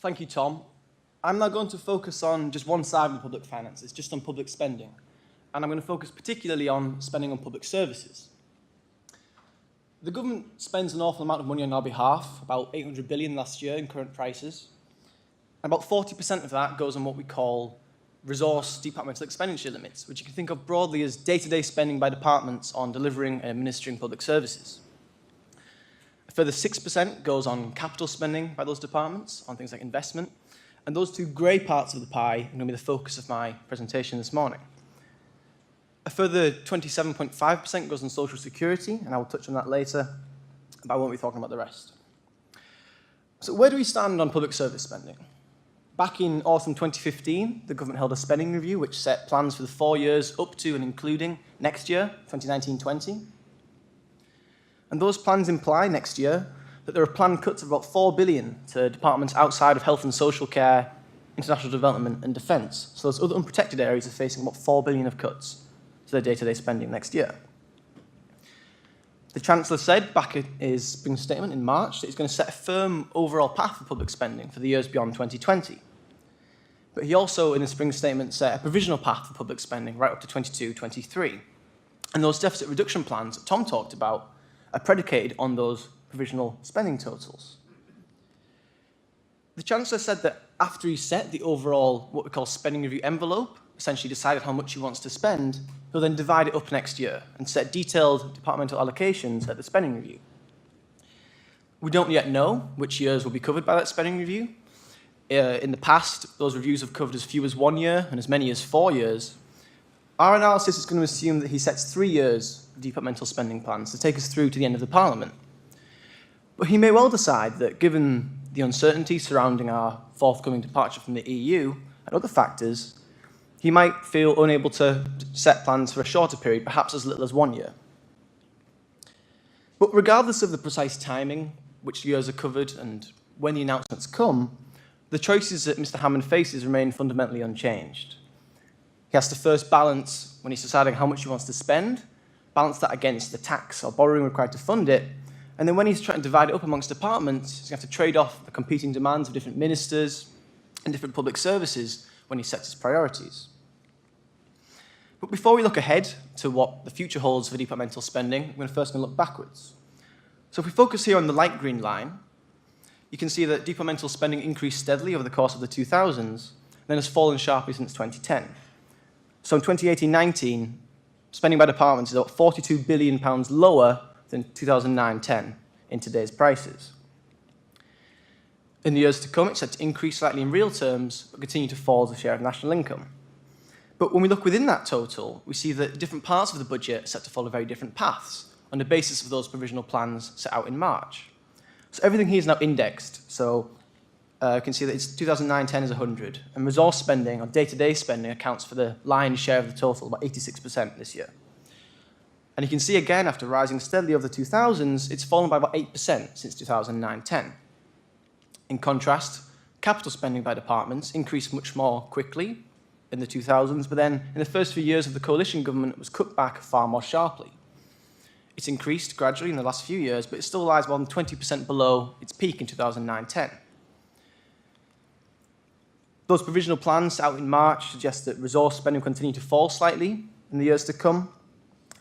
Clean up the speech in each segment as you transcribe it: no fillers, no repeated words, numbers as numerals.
Thank you, Tom. I'm now going to focus on just one side of public finances, just on public spending. And I'm going to focus particularly on spending on public services. The government spends an awful amount of money on our behalf, about 800 billion last year in current prices. And about 40% of that goes on what we call resource departmental expenditure limits, which you can think of broadly as day-to-day spending by departments on delivering and administering public services. A further 6% goes on capital spending by those departments, on things like investment. And those two grey parts of the pie are going to be the focus of my presentation this morning. A further 27.5% goes on social security, and I will touch on that later, but I won't be talking about the rest. So where do we stand on public service spending? Back in autumn 2015, the government held a spending review which set plans for the 4 years up to and including next year, 2019-20. And those plans imply next year that there are planned cuts of about 4 billion to departments outside of health and social care, international development and defence. So those other unprotected areas are facing about 4 billion of cuts to their day-to-day spending next year. The Chancellor said back in his spring statement in March that he's going to set a firm overall path for public spending for the years beyond 2020. But he also, in his spring statement, set a provisional path for public spending right up to 22-23. And those deficit reduction plans that Tom talked about are predicated on those provisional spending totals. The Chancellor said that after he set the overall, what we call spending review envelope, essentially decided how much he wants to spend, he'll then divide it up next year and set detailed departmental allocations at the spending review. We don't yet know which years will be covered by that spending review. In the past, those reviews have covered as few as 1 year and as many as 4 years. Our analysis is going to assume that he sets 3 years of departmental spending plans to take us through to the end of the Parliament. But he may well decide that given the uncertainty surrounding our forthcoming departure from the EU and other factors, he might feel unable to set plans for a shorter period, perhaps as little as 1 year. But regardless of the precise timing, which years are covered, and when the announcements come, the choices that Mr. Hammond faces remain fundamentally unchanged. He has to first balance, when he's deciding how much he wants to spend, balance that against the tax or borrowing required to fund it, and then when he's trying to divide it up amongst departments, he's going to have to trade off the competing demands of different ministers and different public services when he sets his priorities. But before we look ahead to what the future holds for departmental spending, we're first going to look backwards. So if we focus here on the light green line, you can see that departmental spending increased steadily over the course of the 2000s, and then has fallen sharply since 2010. So in 2018-19, spending by departments is about £42 billion lower than 2009-10 in today's prices. In the years to come, it's set to increase slightly in real terms, but continue to fall as a share of national income. But when we look within that total, we see that different parts of the budget are set to follow very different paths on the basis of those provisional plans set out in March. So everything here is now indexed. So you can see that it's 2009-10 is 100, and resource spending, or day-to-day spending, accounts for the lion's share of the total, about 86% this year. And you can see again, after rising steadily over the 2000s, it's fallen by about 8% since 2009-10. In contrast, capital spending by departments increased much more quickly in the 2000s, but then in the first few years of the coalition government, it was cut back far more sharply. It's increased gradually in the last few years, but it still lies more than 20% below its peak in 2009-10. Those provisional plans out in March suggest that resource spending will continue to fall slightly in the years to come,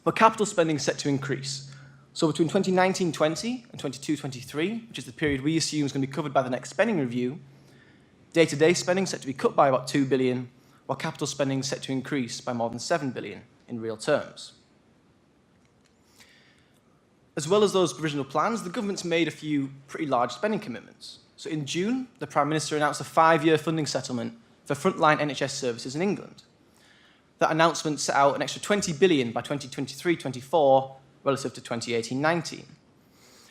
but capital spending is set to increase. So between 2019-20 and 22-23, which is the period we assume is going to be covered by the next spending review, day-to-day spending is set to be cut by about 2 billion, while capital spending is set to increase by more than 7 billion in real terms. As well as those provisional plans, the government's made a few pretty large spending commitments. So in June, the Prime Minister announced a 5-year funding settlement for frontline NHS services in England. That announcement set out an extra 20 billion by 2023-24 relative to 2018-19.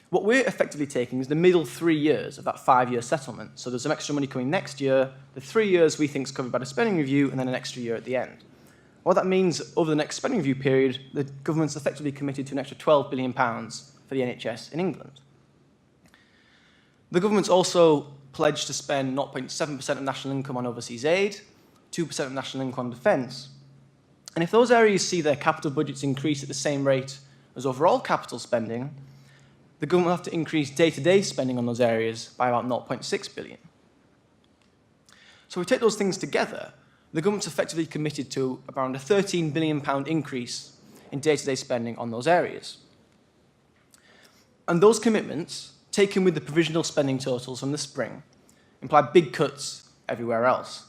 What we're effectively taking is the middle 3 years of that 5-year settlement. So there's some extra money coming next year, the 3 years we think is covered by the spending review, and then an extra year at the end. What that means over the next spending review period, the government's effectively committed to an extra £12 billion for the NHS in England. The government's also pledged to spend 0.7% of national income on overseas aid, 2% of national income on defence. And if those areas see their capital budgets increase at the same rate as overall capital spending, the government will have to increase day-to-day spending on those areas by about 0.6 billion. So if we take those things together, the government's effectively committed to around a £13 billion increase in day-to-day spending on those areas. And those commitments, taken with the provisional spending totals from the spring, imply big cuts everywhere else.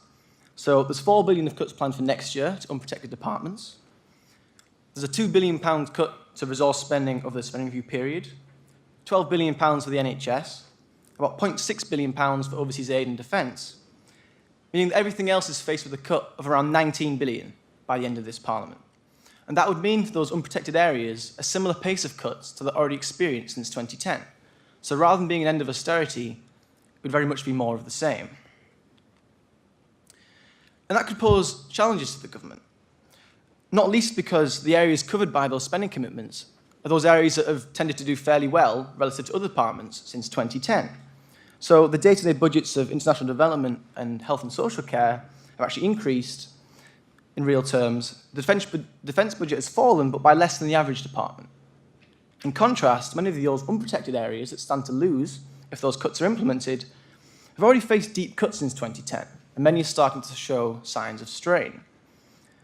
So there's £4 billion of cuts planned for next year to unprotected departments. There's a £2 billion cut to resource spending over the spending review period, £12 billion for the NHS, about £0.6 billion for overseas aid and defence, meaning that everything else is faced with a cut of around £19 billion by the end of this Parliament. And that would mean for those unprotected areas a similar pace of cuts to that already experienced since 2010. So rather than being an end of austerity, it would very much be more of the same. And that could pose challenges to the government, not least because the areas covered by those spending commitments are those areas that have tended to do fairly well relative to other departments since 2010. So the day-to-day budgets of international development and health and social care have actually increased in real terms. The defence budget has fallen, but by less than the average department. In contrast, many of those unprotected areas that stand to lose if those cuts are implemented have already faced deep cuts since 2010, and many are starting to show signs of strain.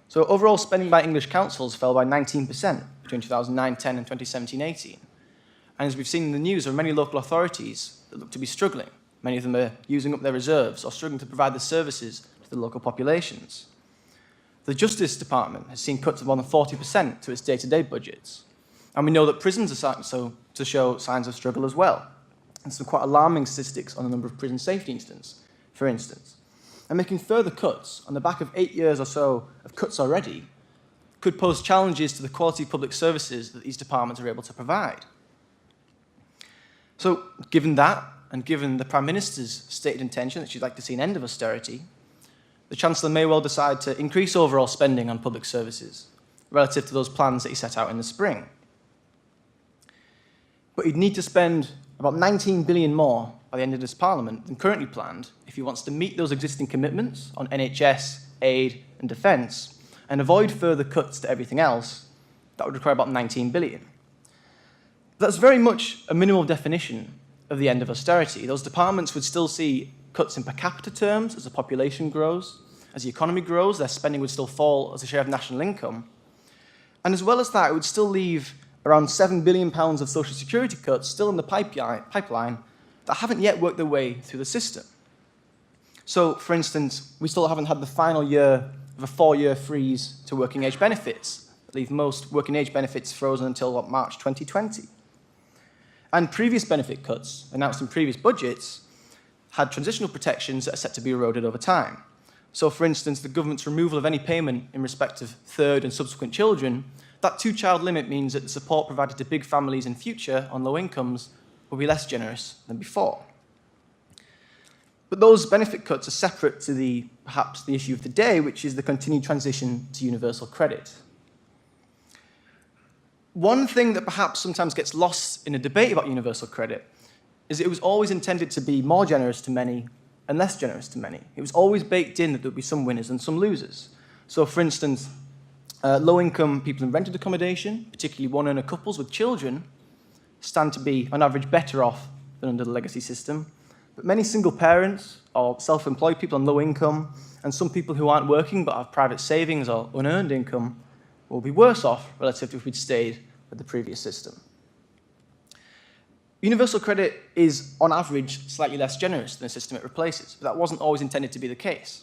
So overall spending by English councils fell by 19% between 2009-10 and 2017-18. And as we've seen in the news, there are many local authorities that look to be struggling. Many of them are using up their reserves or struggling to provide the services to the local populations. The Justice Department has seen cuts of more than 40% to its day-to-day budgets. And we know that prisons are starting to show signs of struggle as well. And some quite alarming statistics on the number of prison safety incidents, for instance. And making further cuts on the back of 8 years or so of cuts already could pose challenges to the quality of public services that these departments are able to provide. So, given that, and given the Prime Minister's stated intention that she'd like to see an end of austerity, the Chancellor may well decide to increase overall spending on public services relative to those plans that he set out in the spring. But he'd need to spend about £19 billion more by the end of this Parliament than currently planned if he wants to meet those existing commitments on NHS, aid and defence and avoid further cuts to everything else. That would require about £19 billion. That's very much a minimal definition of the end of austerity. Those departments would still see cuts in per capita terms as the population grows. As the economy grows, their spending would still fall as a share of national income. And as well as that, it would still leave around £7 billion of social security cuts still in the pipeline that haven't yet worked their way through the system. So, for instance, we still haven't had the final year of a 4-year freeze to working age benefits, that leave most working age benefits frozen until March 2020. And previous benefit cuts, announced in previous budgets, had transitional protections that are set to be eroded over time. So, for instance, the government's removal of any payment in respect of third and subsequent children, that 2-child limit means that the support provided to big families in future on low incomes will be less generous than before. But those benefit cuts are separate to perhaps the issue of the day, which is the continued transition to universal credit. One thing that perhaps sometimes gets lost in a debate about universal credit is that it was always intended to be more generous to many and less generous to many. It was always baked in that there would be some winners and some losers. So, for instance, low-income people in rented accommodation, particularly one-earner couples with children, stand to be, on average, better off than under the legacy system. But many single parents or self-employed people on low income and some people who aren't working but have private savings or unearned income will be worse off relative to if we'd stayed with the previous system. Universal credit is, on average, slightly less generous than the system it replaces, but that wasn't always intended to be the case.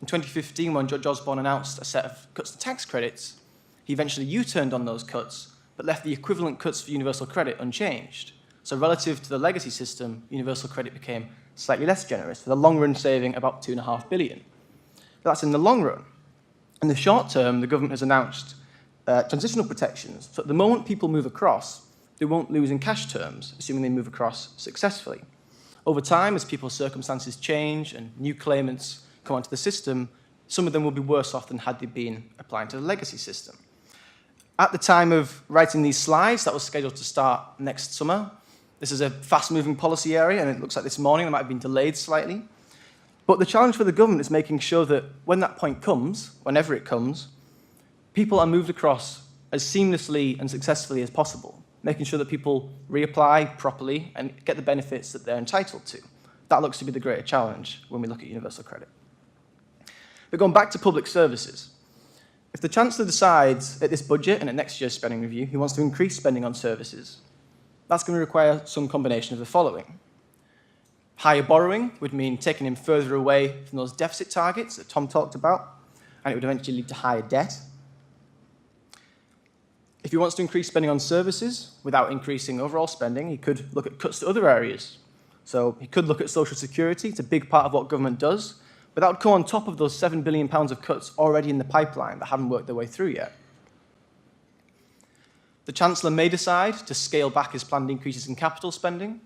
In 2015, when Judge Osborne announced a set of cuts to tax credits, he eventually U-turned on those cuts, but left the equivalent cuts for universal credit unchanged. So relative to the legacy system, universal credit became slightly less generous, with a long-run saving about £2.5 billion. But that's in the long run. In the short term, the government has announced transitional protections, so at the moment people move across, they won't lose in cash terms, assuming they move across successfully. Over time, as people's circumstances change and new claimants come onto the system, some of them will be worse off than had they been applying to the legacy system. At the time of writing these slides, that was scheduled to start next summer. This is a fast-moving policy area, and it looks like this morning it might have been delayed slightly. But the challenge for the government is making sure that when that point comes, whenever it comes, people are moved across as seamlessly and successfully as possible, making sure that people reapply properly and get the benefits that they're entitled to. That looks to be the greater challenge when we look at universal credit. But going back to public services, if the Chancellor decides at this budget and at next year's spending review he wants to increase spending on services, that's going to require some combination of the following. Higher borrowing would mean taking him further away from those deficit targets that Tom talked about, and it would eventually lead to higher debt. If he wants to increase spending on services without increasing overall spending, he could look at cuts to other areas. So he could look at social security. It's a big part of what government does, but that would come on top of those £7 billion of cuts already in the pipeline that haven't worked their way through yet. The Chancellor may decide to scale back his planned increases in capital spending,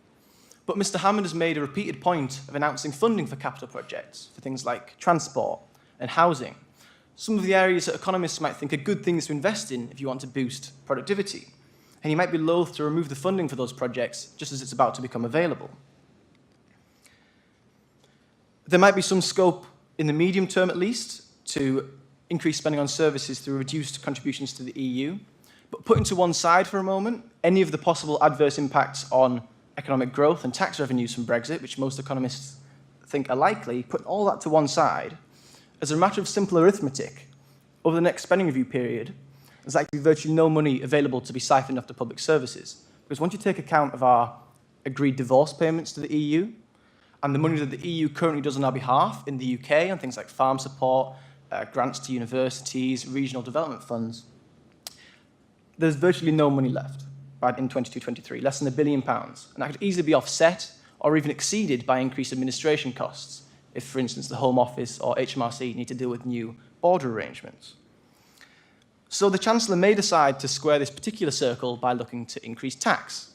but Mr. Hammond has made a repeated point of announcing funding for capital projects, for things like transport and housing, some of the areas that economists might think are good things to invest in if you want to boost productivity. And he might be loath to remove the funding for those projects just as it's about to become available. There might be some scope in the medium term, at least, to increase spending on services through reduced contributions to the EU. But putting to one side for a moment any of the possible adverse impacts on economic growth and tax revenues from Brexit, which most economists think are likely, putting all that to one side, as a matter of simple arithmetic, over the next spending review period, there's likely virtually no money available to be siphoned off to public services. Because once you take account of our agreed divorce payments to the EU, and the money that the EU currently does on our behalf in the UK on things like farm support, grants to universities, regional development funds, there's virtually no money left in 22-23, less than £1 billion. And that could easily be offset or even exceeded by increased administration costs, if, for instance, the Home Office or HMRC need to deal with new border arrangements. So the Chancellor may decide to square this particular circle by looking to increase tax.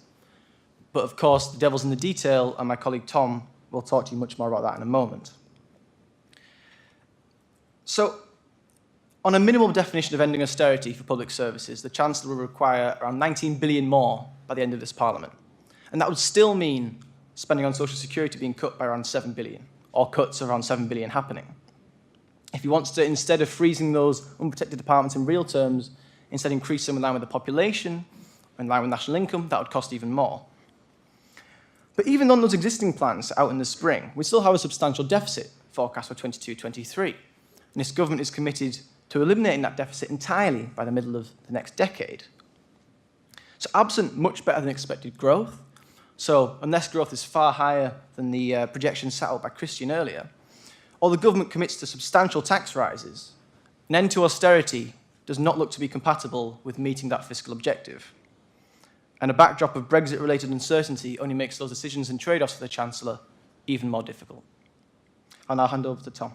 But of course, the devil's in the detail, and my colleague Tom will talk to you much more about that in a moment. So, on a minimal definition of ending austerity for public services, the Chancellor will require around 19 billion more by the end of this Parliament. And that would still mean spending on social security being cut by around 7 billion, or cuts of around 7 billion happening. If he wants to, instead of freezing those unprotected departments in real terms, instead increase them in line with the population, in line with national income, that would cost even more. But even on those existing plans out in the spring, we still have a substantial deficit forecast for 22-23. And this government is committed to eliminating that deficit entirely by the middle of the next decade. So absent much better than expected growth, so unless growth is far higher than the projections set out by Christian earlier, or the government commits to substantial tax rises, an end to austerity does not look to be compatible with meeting that fiscal objective. And a backdrop of Brexit-related uncertainty only makes those decisions and trade-offs for the Chancellor even more difficult. I'll now hand over to Tom.